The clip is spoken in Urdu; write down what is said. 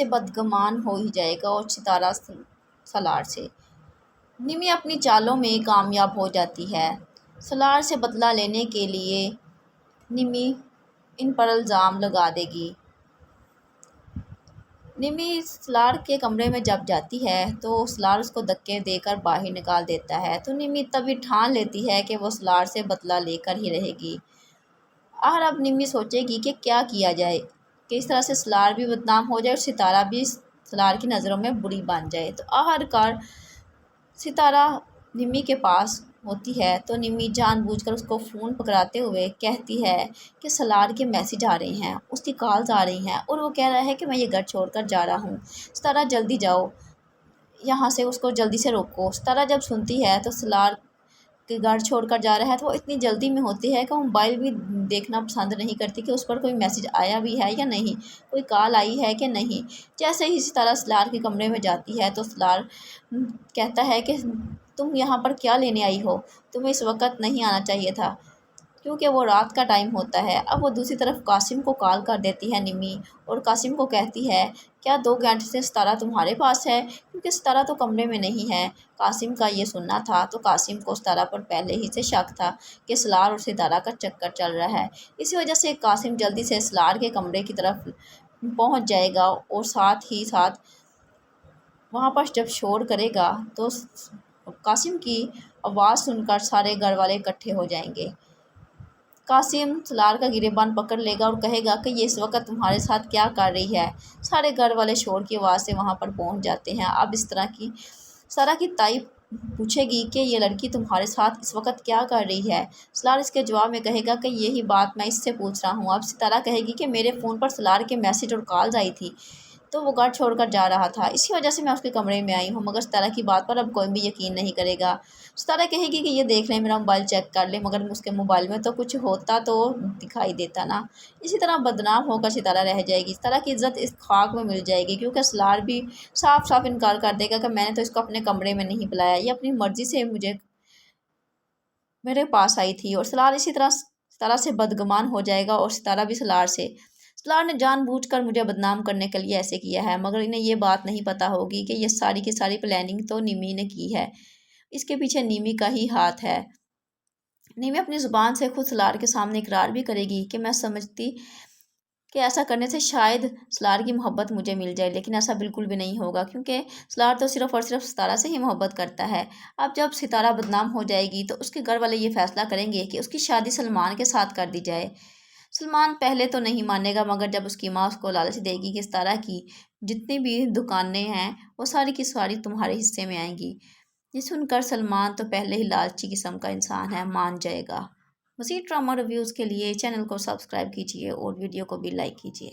سے بدگمان ہو ہی جائے گا اور ستارہ سالار سے۔ نمی اپنی چالوں میں کامیاب ہو جاتی ہے۔ سالار سے بدلہ لینے کے لیے نمی ان پر الزام لگا دے گی۔ نمی سالار کے کمرے میں جب جاتی ہے تو سالار اس کو دھکے دے کر باہر نکال دیتا ہے، تو نمی تبھی ٹھان لیتی ہے کہ وہ سالار سے بدلہ لے کر ہی رہے گی۔ اب نمی سوچے گی کہ کیا کیا جائے کہ اس طرح سے سالار بھی بدنام ہو جائے اور ستارہ بھی سالار کی نظروں میں بری بن جائے۔ تو آخرکار ستارہ نمی کے پاس ہوتی ہے تو نمی جان بوجھ کر اس کو فون پکڑاتے ہوئے کہتی ہے کہ سالار کے میسیج آ رہے ہیں، اس کی کالز آ رہی ہیں اور وہ کہہ رہا ہے کہ میں یہ گھر چھوڑ کر جا رہا ہوں، ستارہ جلدی جاؤ یہاں سے، اس کو جلدی سے روکو۔ ستارہ جب سنتی ہے تو سالار کے گھر چھوڑ کر جا رہا ہے تو وہ اتنی جلدی میں ہوتی ہے کہ وہ موبائل بھی دیکھنا پسند نہیں کرتی کہ اس پر کوئی میسیج آیا بھی ہے یا نہیں، کوئی کال آئی ہے کہ نہیں۔ جیسے ہی ستارہ سالار کے کمرے میں جاتی ہے تو سالار کہتا ہے کہ تم یہاں پر کیا لینے آئی ہو، تمہیں اس وقت نہیں آنا چاہیے تھا کیونکہ وہ رات کا ٹائم ہوتا ہے۔ اب وہ دوسری طرف قاسم کو کال کر دیتی ہے نمی اور قاسم کو کہتی ہے کیا 2 گھنٹے سے ستارہ تمہارے پاس ہے، کیونکہ ستارہ تو کمرے میں نہیں ہے۔ قاسم کا یہ سننا تھا تو قاسم کو ستارہ پر پہلے ہی سے شک تھا کہ سالار اور ستارہ کا چکر چل رہا ہے، اسی وجہ سے قاسم جلدی سے سالار کے کمرے کی طرف پہنچ جائے گا اور ساتھ ہی ساتھ وہاں پر جب شور کرے گا تو قاسم کی آواز سن کر سارے گھر والے اکٹھے ہو جائیں گے۔ قاسم سالار کا گریبان پکڑ لے گا اور کہے گا کہ یہ اس وقت تمہارے ساتھ کیا کر رہی ہے۔ سارے گھر والے شور کی آواز سے وہاں پر پہنچ جاتے ہیں۔ اب اس طرح کی سارا کی تائی پوچھے گی کہ یہ لڑکی تمہارے ساتھ اس وقت کیا کر رہی ہے۔ سالار اس کے جواب میں کہے گا کہ یہی بات میں اس سے پوچھ رہا ہوں۔ اب ستارہ کہے گی کہ میرے فون پر سالار کے میسیج اور کالز آئی تھی تو وہ گھر چھوڑ کر جا رہا تھا، اسی وجہ سے میں اس کے کمرے میں آئی ہوں، مگر ستارہ کی بات پر اب کوئی بھی یقین نہیں کرے گا۔ ستارہ کہے گی کہ یہ دیکھ لیں، میرا موبائل چیک کر لیں، مگر اس کے موبائل میں تو کچھ ہوتا تو دکھائی دیتا نا۔ اسی طرح بدنام ہو کر ستارہ رہ جائے گی، ستارہ کی عزت اس خاک میں مل جائے گی کیونکہ سالار بھی صاف صاف انکار کر دے گا کہ میں نے تو اس کو اپنے کمرے میں نہیں بلایا، یہ اپنی مرضی سے میرے پاس آئی تھی۔ اور سالار اسی طرح ستارہ سے بدگمان ہو جائے گا اور ستارہ بھی سالار سے۔ سالار نے جان بوجھ کر مجھے بدنام کرنے کے لیے ایسے کیا ہے، مگر انہیں یہ بات نہیں پتہ ہوگی کہ یہ ساری کی ساری پلاننگ تو نمی نے کی ہے، اس کے پیچھے نمی کا ہی ہاتھ ہے۔ نمی اپنی زبان سے خود سالار کے سامنے اقرار بھی کرے گی کہ میں سمجھتی کہ ایسا کرنے سے شاید سالار کی محبت مجھے مل جائے، لیکن ایسا بالکل بھی نہیں ہوگا کیونکہ سالار تو صرف اور صرف ستارہ سے ہی محبت کرتا ہے۔ اب جب ستارہ بدنام ہو جائے گی تو اس کے گھر والے یہ فیصلہ کریں گے کہ اس کی شادی سلمان کے ساتھ کر دی جائے۔ سلمان پہلے تو نہیں مانے گا، مگر جب اس کی ماں اس کو لالچ دے گی کہ ستارہ کی جتنی بھی دکانیں ہیں وہ ساری کی ساری تمہارے حصے میں آئیں گی، یہ سن کر سلمان تو پہلے ہی لالچی قسم کا انسان ہے، مان جائے گا۔ مزید ڈرامہ ریویوز کے لیے چینل کو سبسکرائب کیجیے اور ویڈیو کو بھی لائک کیجیے۔